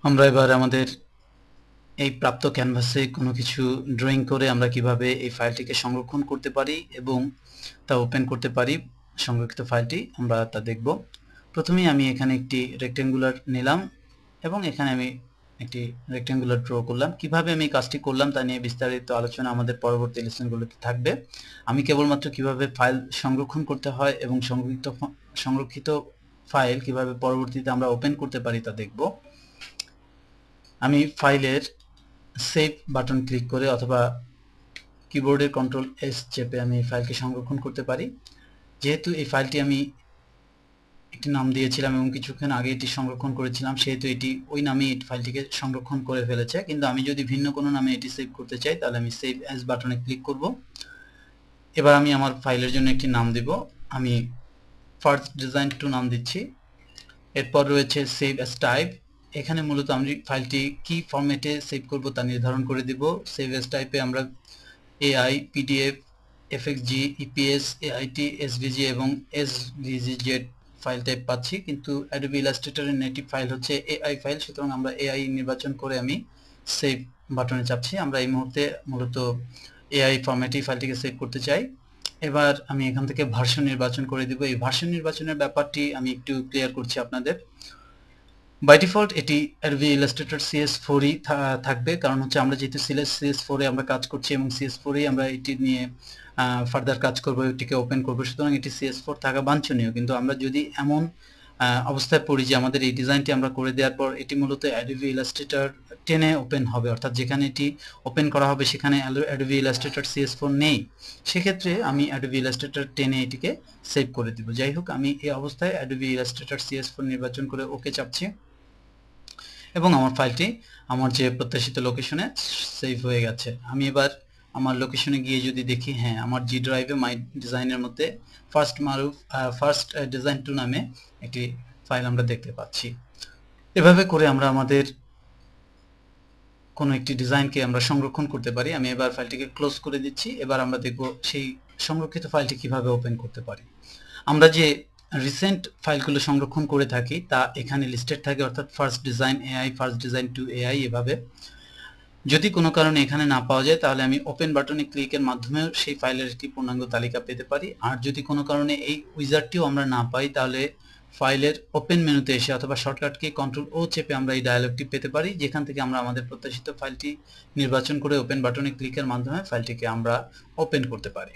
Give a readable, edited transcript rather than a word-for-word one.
আমরা এবার আমাদের এই প্রাপ্ত ক্যানভাসে কোনো কিছু ড্রয়িং করে আমরা কিভাবে এই ফাইলটিকে সংরক্ষণ করতে পারি এবং তা ওপেন করতে পারি। সংরক্ষিত ফাইলটি আমরা তা দেখব। প্রথমেই আমি এখানে একটি রেক্টেঙ্গুলার নিলাম এবং এখানে আমি একটি রেক্টেঙ্গুলার ড্র করলাম। কিভাবে আমি কাজটি করলাম তা নিয়ে বিস্তারিত আলোচনা আমাদের পরবর্তী লেসনগুলোতে থাকবে। আমি কেবলমাত্র কিভাবে ফাইল সংরক্ষণ করতে হয় এবং সংরক্ষিত ফাইল কিভাবে পরবর্তীতে আমরা ওপেন করতে পারি তা দেখব। আমি ফাইলের সেভ বাটন ক্লিক করে অথবা কিবোর্ডের কন্ট্রোল এস চেপে আমি এই ফাইলকে সংরক্ষণ করতে পারি। যেহেতু এই ফাইলটি আমি একটি নাম দিয়েছিলাম এবং কিছুক্ষণ আগে এটি সংরক্ষণ করেছিলাম, সেহেতু এটি ওই নামে এই ফাইলটিকে সংরক্ষণ করে ফেলেছে। কিন্তু আমি যদি ভিন্ন কোনো নামে এটি সেভ করতে চাই তাহলে আমি সেভ অ্যাজ বাটনে ক্লিক করব। এবার আমি আমার ফাইলের জন্য একটি নাম দিব। আমি ফার্স্ট ডিজাইন 2 নাম দিচ্ছি। এরপর রয়েছে সেভ অ্যাজ টাইপ। এখানে মূলত আমি ফাইলটি কি ফরম্যাটে সেভ করব তা নির্ধারণ করে দিব। সেভ অ্যাজ টাইপে আমরা AI, PDF, FXG, EPS, AIT, SVG এবং SVGZ ফাইল টাইপ পাচ্ছি, কিন্তু Adobe Illustrator এর নেটিভ ফাইল হচ্ছে AI ফাইল। সুতরাং আমরা AI নির্বাচন করে আমি সেভ বাটনে চাপছি। আমরা এই মুহূর্তে মূলত AI ফরম্যাটে ফাইলটিকে সেভ করতে চাই। এবার আমি এখান থেকে ভার্সন নির্বাচন করে দিব। এই ভার্সন নির্বাচনের ব্যাপারটি আমি একটু ক্লিয়ার করছি আপনাদের। বাই ডিফল্ট এটি Adobe Illustrator CS4 ই থাকবে, কারণ হচ্ছে আমরা যেহেতু CS4 এ আমরা কাজ করছি এবং CS4 এই আমরা এটি নিয়ে ফার্দার কাজ করব, এটিকে ওপেন করব, সুতরাং এটি CS4 থাকা বাঞ্ছনীয়। কিন্তু আমরা যদি এমন অবস্থায় পড়ি যে আমাদের এই ডিজাইনটি আমরা করে দেওয়ার পর এটি মূলত Adobe Illustrator 10 এ ওপেন হবে, অর্থাৎ যেখানে এটি ওপেন করা হবে সেখানে Adobe Illustrator CS4 নেই, সেক্ষেত্রে আমি Adobe Illustrator 10 এ এটিকে সেভ করে দিব। যাই হোক, আমি এই অবস্থায় Adobe Illustrator CS4 নির্বাচন করে ওকে চাপছি এবং আমার ফাইলটি আমার যে প্রত্যাশিত লোকেশনে সেভ হয়ে গেছে। আমি এবার আমার লোকেশনে গিয়ে যদি দেখি, হ্যাঁ, আমার জি ড্রাইভে মাই ডিজাইনের মধ্যে ফার্স্ট ডিজাইন 2 নামে একটি ফাইল আমরা দেখতে পাচ্ছি। এভাবে করে আমরা আমাদের কোনো একটি ডিজাইনকে আমরা সংরক্ষণ করতে পারি। আমি এবার ফাইলটিকে ক্লোজ করে দিচ্ছি। এবার আমরা দেখব সেই সংরক্ষিত ফাইলটি কিভাবে ওপেন করতে পারি। আমরা যে রিসেন্ট ফাইলগুলো সংরক্ষণ করে থাকি তা এখানে লিস্টেড থাকে, অর্থাৎ first design AI, first design 2 AI এভাবে। যদি কোনো কারণে এখানে না পাওয়া যায় তাহলে আমি ওপেন বাটনে ক্লিকের মাধ্যমেও সেই ফাইলের একটি পূর্ণাঙ্গ তালিকা পেতে পারি। আর যদি কোনো কারণে এই উইজার্ডটিও আমরা না পাই তাহলে ফাইলের ওপেন মেনুতে এসে অথবা শর্টকাট কি কন্ট্রোল ও চেপে আমরা এই ডায়ালগটি পেতে পারি, যেখান থেকে আমরা আমাদের প্রত্যাশিত ফাইলটি নির্বাচন করে ওপেন বাটনে ক্লিকের মাধ্যমে ফাইলটিকে আমরা ওপেন করতে পারি।